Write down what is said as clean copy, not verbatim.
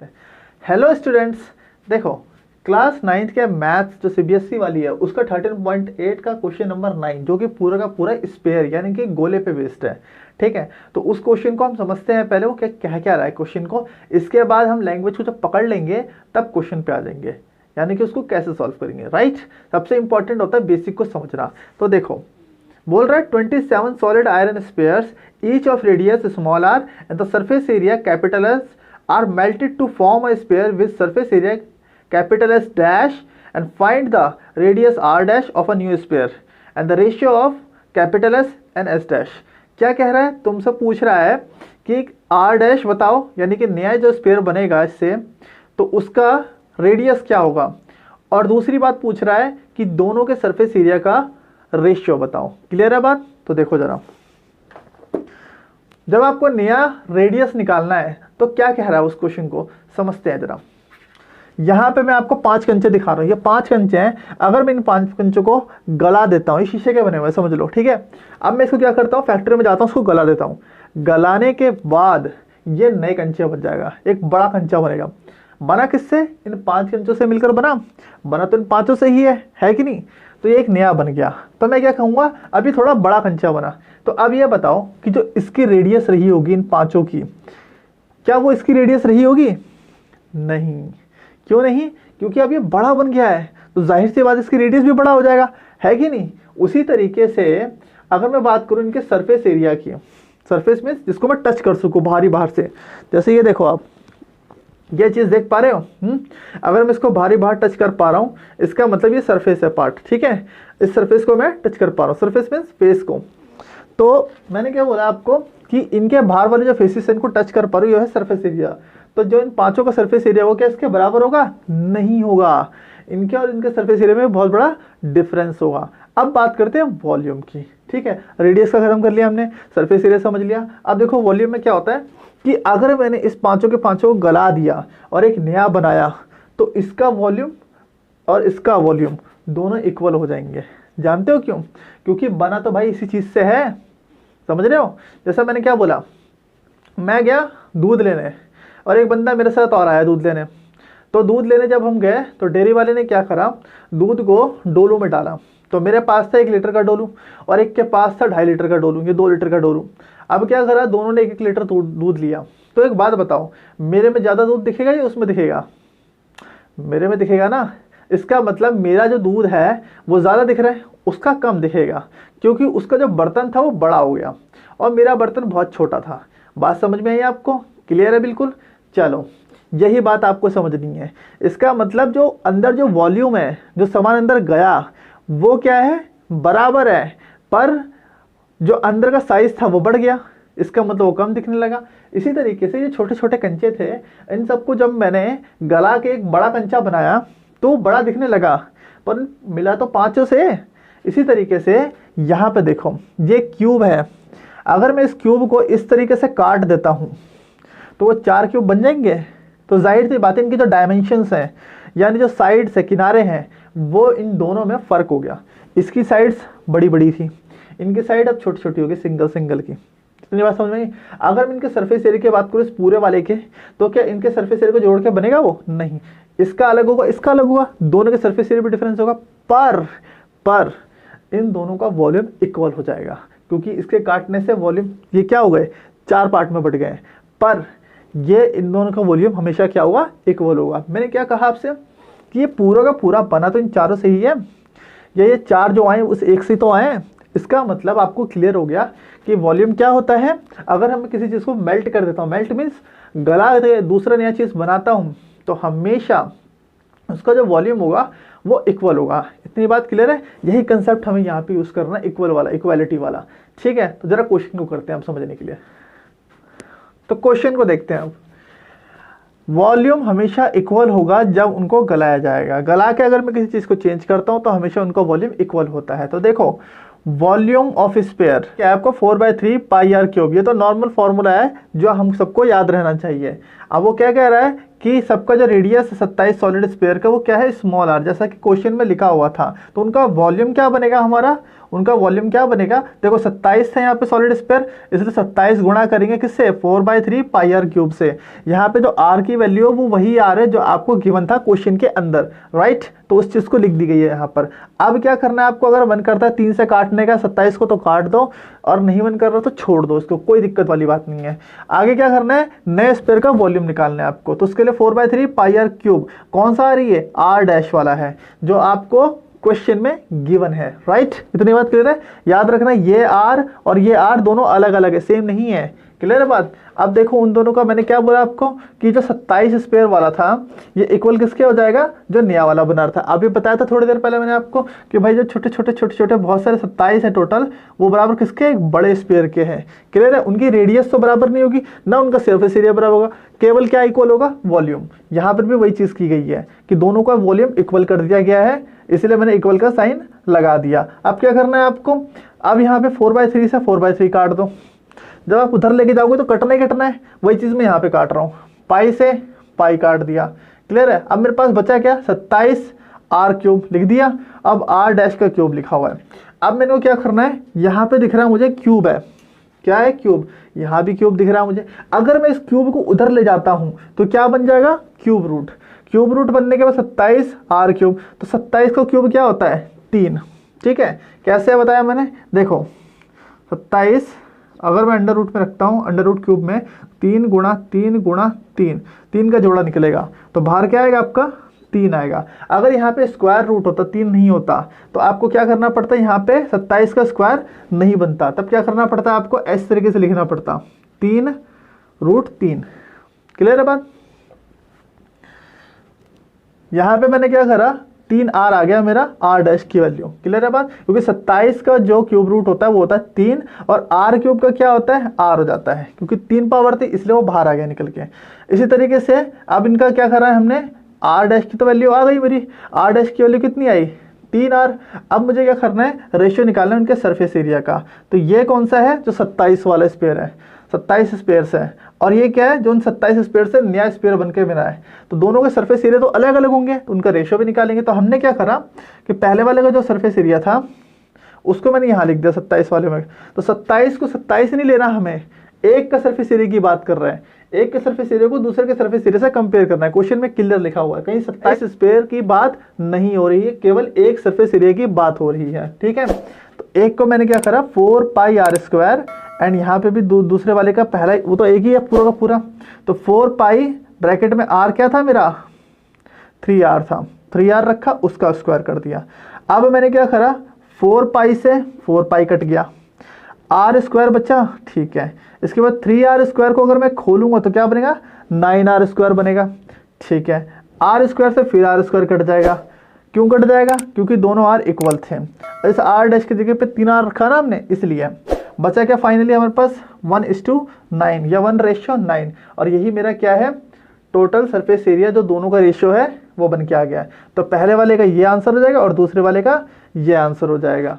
Hello students, देखो class 9th के maths जो सीबीएसई वाली है उसका 13.8 का क्वेश्चन नंबर 9 जो कि पूरा का पूरा स्पेयर यानी कि गोले पे बेस्ड है। ठीक है, तो उस क्वेश्चन को हम समझते हैं पहले वो क्या क्या क्या रहा है क्वेश्चन को। इसके बाद हम लैंग्वेज को जब पकड़ लेंगे तब क्वेश्चन पे आ जाएंगे, यानी कि उसको कैसे सॉल्व करेंगे। राइट, सबसे इंपॉर्टेंट होता है बेसिक को समझना। तो देखो बोल रहा है 27 solid iron spheres each of radius small r and the surface area capital S are melted to form a sphere with surface area capital S dash and find the radius r dash of a new sphere and the ratio of capital S and S dash। क्या कह रहा है, तुमसे पूछ रहा है कि r dash बताओ, यानी कि नया जो स्पेयर बनेगा इससे तो उसका रेडियस क्या होगा, और दूसरी बात पूछ रहा है कि दोनों के सरफेस एरिया का रेशियो बताओ। क्लियर है बात? तो देखो जरा, जब आपको नया रेडियस निकालना है तो क्या कह रहा है उस क्वेश्चन को समझते हैं जरा। यहां पे मैं आपको 5 कंचे दिखा रहा हूं, ये 5 कंचे हैं। अगर मैं इन 5 कंचों को गला देता हूं, ये शीशे के बने हुए समझ लो, ठीक है। अब मैं इसको क्या करता हूं, फैक्ट्री में जाता हूं, उसको गला देता हूं। गलाने के बाद ये नए कंचे बन जाएगा, एक बड़ा कंचा बनेगा। बना किससे? इन 5 कंचों से मिलकर बना तो इन 5 से ही है कि नहीं। तो ये एक नया बन गया, तो मैं क्या कहूँगा, अभी थोड़ा बड़ा कंचा बना। तो अब ये बताओ कि जो इसकी रेडियस रही होगी इन 5 की, क्या वो इसकी रेडियस रही होगी? नहीं। क्यों नहीं? क्योंकि अब ये बड़ा बन गया है, तो जाहिर सी बात इसकी रेडियस भी बड़ा हो जाएगा, है कि नहीं। उसी तरीके से अगर मैं बात करूं इनके सरफेस एरिया की, सरफेस में जिसको मैं टच कर सकूं बाहर से, जैसे ये देखो आप ये चीज देख पा रहे हो। अगर मैं इसको बाहर टच कर पा रहा हूं, इसका मतलब ये सरफेस है पार्ट, ठीक है। इस सरफेस को मैं टच कर पा रहा हूं, सरफेस मींस फेस को। तो मैंने क्या बोला आपको कि इनके बाहर वाले जो फेसेस हैं इनको टच कर पा रही है सरफेस एरिया। तो जो इन 5 का सरफेस एरिया वो क्या इसके बराबर होगा? नहीं होगा। इनके और इनके सरफेस एरिया में बहुत बड़ा डिफरेंस होगा। अब बात करते हैं वॉल्यूम की, ठीक है। रेडियस का खत्म कर लिया हमने, सरफेस एरिया समझ लिया। अब देखो वॉल्यूम में क्या होता है कि अगर मैंने इस 5 के 5 को गला दिया और एक नया बनाया तो इसका वॉल्यूम और इसका वॉल्यूम दोनों इक्वल हो जाएंगे। जानते हो क्यों? क्योंकि बना तो भाई इसी चीज से है, समझ रहे हो। जैसा मैंने क्या बोला, मैं गया दूध लेने और एक बंदा मेरे साथ और आया दूध लेने। तो दूध लेने जब हम गए तो डेयरी वाले ने क्या करा, दूध को डोलू में डाला। तो मेरे पास था 1 लीटर का डोलू और एक के पास था 2.5 लीटर का डोलू, ये 2 लीटर का डोलू। अब क्या करा, दोनों ने 1 लीटर दूध लिया। तो एक बात बताओ, मेरे में ज़्यादा दूध दिखेगा या उसमें दिखेगा? मेरे में दिखेगा ना। इसका मतलब मेरा जो दूध है वो ज़्यादा दिख रहा है, उसका कम दिखेगा, क्योंकि उसका जो बर्तन था वो बड़ा हो गया और मेरा बर्तन बहुत छोटा था। बात समझ में आई आपको? क्लियर है बिल्कुल? चलो यही बात आपको समझनी है। इसका मतलब जो अंदर जो वॉल्यूम है, जो सामान अंदर गया वो क्या है, बराबर है, पर जो अंदर का साइज था वो बढ़ गया, इसका मतलब वो कम दिखने लगा। इसी तरीके से ये छोटे छोटे कंचे थे, इन सबको जब मैंने गला के एक बड़ा कंचा बनाया तो बड़ा दिखने लगा, पर मिला तो 5 से। इसी तरीके से यहाँ पे देखो ये क्यूब है, अगर मैं इस क्यूब को इस तरीके से काट देता हूँ तो वो 4 क्यूब बन जाएंगे। तो जाहिर सी बात है इनकी जो डायमेंशंस हैं, यानी जो साइड्स है, किनारे हैं, वो इन दोनों में फ़र्क हो गया। इसकी साइड्स बड़ी बड़ी थी, इनकी साइड अब छोटी छोटी होगी, सिंगल की। इतनी बात समझ में आई? अगर मैं इनके सरफेस एरिया की बात करूँ इस पूरे वाले के, तो क्या इनके सरफेस एरिया को जोड़ के बनेगा वो? नहीं। इसका अलग होगा, इसका अलग होगा, दोनों के सरफेस एरिया में डिफरेंस होगा, पर इन दोनों का वॉल्यूम इक्वल हो जाएगा, क्योंकि इसके काटने से वॉल्यूम ये क्या हो गए, 4 पार्ट में बट गए। पर ये इन दोनों का वॉल्यूम हमेशा क्या होगा, इक्वल होगा। मैंने क्या कहा आपसे कि ये पूरा का पूरा बना तो इन 4 से ही है, या ये 4 जो आए उस एक से तो आए। इसका मतलब आपको क्लियर हो गया कि वॉल्यूम क्या होता है। अगर हम किसी चीज़ को मेल्ट कर देता हूँ, मेल्ट मीन्स गला दूसरा नया चीज़ बनाता हूँ, तो हमेशा उसका जो वॉल्यूम होगा वो इक्वल होगा। इतनी बात क्लियर है? यही कंसेप्ट हमें यहाँ पे यूज़ करना है, इक्वल वाला, इक्वालिटी वाला, ठीक है। तो जरा क्वेश्चन को करते हैं हम समझने के लिए। तो क्वेश्चन को देखते हैं अब। वॉल्यूम हमेशा इक्वल होगा जब उनको गलाया जाएगा। गला के अगर मैं किसी चीज़ को चेंज करता हूँ तो हमेशा उनका वॉल्यूम इक्वल होता है। तो देखो वॉल्यूम ऑफ स्फीयर क्या है आपको 4/3 पाई आर क्यूब। ये तो नॉर्मल फॉर्मूला है जो हम सबको याद रहना चाहिए। अब वो क्या कह रहा है कि सबका जो रेडियस 27 सॉलिड स्फीयर का वो क्या है स्मॉल आर, जैसा कि क्वेश्चन में लिखा हुआ था। तो उनका वॉल्यूम क्या बनेगा हमारा, उनका वॉल्यूम क्या बनेगा, देखो 27 है यहाँ पे सॉलिड स्फीयर, इसलिए 27 गुणा करेंगे किससे 4/3 पाई आर क्यूब से। यहाँ पे जो आर की वैल्यू है वो वही आर है जो आपको गिवन था क्वेश्चन के अंदर, राइट। तो उस चीज को लिख दी गई है यहाँ पर। अब क्या करना है आपको, अगर मन करता है 3 से काटने का 27 को तो काट दो, और नहीं मन कर रहा तो छोड़ दो इसको, कोई दिक्कत वाली बात नहीं है। आगे क्या करना है, नए स्फीयर का वॉल्यूम निकालना है आपको। तो उसके लिए 4/3 पाई आर क्यूब कौन सा आ रही है, आर डैश वाला है जो आपको क्वेश्चन में गिवन है, राइट। इतनी बात क्लियर है। याद रखना ये आर और ये आर दोनों अलग अलग है, सेम नहीं है। क्लियर है बात। अब देखो उन दोनों का मैंने क्या बोला आपको कि जो 27 स्क्वायर वाला था ये इक्वल किसके हो जाएगा, जो नया वाला बना रहा था। अभी बताया था थोड़ी देर पहले मैंने आपको कि भाई जो छोटे छोटे बहुत सारे 27 है टोटल, वो बराबर किसके, एक बड़े स्क्वायर के हैं। क्लियर है। उनकी रेडियस तो बराबर नहीं होगी ना, उनका सरफेस एरिया बराबर होगा, केवल क्या इक्वल होगा, वॉल्यूम। यहाँ पर भी वही चीज की गई है कि दोनों का वॉल्यूम इक्वल कर दिया गया है, इसलिए मैंने इक्वल का साइन लगा दिया। अब क्या करना है आपको, अब यहाँ पे 4/3 से 4/3 काट दो। जब आप उधर लेके जाओगे तो कटना ही कटना है, वही चीज मैं यहाँ पे काट रहा हूँ। पाई से पाई काट दिया। क्लियर है। अब मेरे पास बचा क्या, 27 आर क्यूब लिख दिया। अब आर डैश का क्यूब लिखा हुआ है। अब मैंने को क्या करना है, यहाँ पे दिख रहा है मुझे क्यूब है, क्या है क्यूब, यहाँ भी क्यूब दिख रहा है मुझे। अगर मैं इस क्यूब को उधर ले जाता हूँ तो क्या बन जाएगा, क्यूब रूट। क्यूब रूट बनने के बाद 27 आर क्यूब, तो 27 का क्यूब क्या होता है, 3। ठीक है। कैसे बताया मैंने, देखो 27 अगर मैं अंडर रूट में रखता हूँ, अंडर रूट क्यूब में 3 गुणा 3 गुणा 3, 3 का जोड़ा निकलेगा तो बाहर क्या आएगा आपका, 3 आएगा। अगर यहाँ पे स्क्वायर रूट होता, 3 नहीं होता, तो आपको क्या करना पड़ता है, यहाँ पे 27 का स्क्वायर नहीं बनता, तब क्या करना पड़ता है आपको, इस तरीके से लिखना पड़ता 3√3। क्लियर है बात। यहाँ पे मैंने क्या करा, 3 आर आ गया मेरा, आर डैश की वैल्यू। क्लियर है बात। क्योंकि 27 का जो क्यूब रूट होता है वो होता है 3, और आर क्यूब का क्या होता है, आर हो जाता है, क्योंकि 3 पावर थी इसलिए वो बाहर आ गया निकल के। इसी तरीके से अब इनका क्या करा है हमने, आर डैश की तो वैल्यू आ गई मेरी, आर डैश की वैल्यू कितनी आई, 3R। अब मुझे क्या करना है, रेशियो निकालना है उनके सरफेस एरिया का। तो ये कौन सा है, जो 27 वाला स्पेयर है, 27 स्पेयर्स है, और ये क्या है, जो उन 27 स्पेयर से नया स्पेयर बन के बना है। तो दोनों के सरफेस एरिया तो अलग अलग होंगे, तो उनका रेशियो भी निकालेंगे। तो हमने क्या करा कि पहले वाले का जो सरफेस एरिया था उसको मैंने यहाँ लिख दिया 27 वाले में। तो 27 को 27 नहीं लेना, हमें एक का सरफेस एरिया की बात कर रहे हैं, एक के सरफेस एरिया को दूसरे के सरफेस एरिया से कंपेयर करना है। क्वेश्चन में क्लियर लिखा हुआ है, कहीं 27 स्पेयर की बात नहीं हो रही है, केवल एक सरफेस एरिया की बात हो रही है। ठीक है। तो एक को मैंने क्या करा, 4πr², एंड यहाँ पे भी दूसरे वाले का पहला, वो तो एक ही है पूरा का पूरा। तो 4π ब्रैकेट में r क्या था मेरा, 3r था, 3r रखा, उसका स्क्वायर कर दिया। अब मैंने क्या करा, 4π से 4π कट गया, r² बचा। ठीक है। इसके बाद 3r² को अगर मैं खोलूंगा तो क्या बनेगा, 9r² बनेगा। ठीक है। r² से फिर r² कट जाएगा। क्यों कट जाएगा, क्योंकि दोनों r इक्वल थे। इस r डैश की जगह पे 3r रखा ना हमने, इसलिए बचा क्या फाइनली हमारे पास, 1:9 या 1:9। और यही मेरा क्या है, टोटल सरफेस एरिया जो दोनों का रेशियो है वो बन के आ गया है। तो पहले वाले का ये आंसर हो जाएगा और दूसरे वाले का ये आंसर हो जाएगा।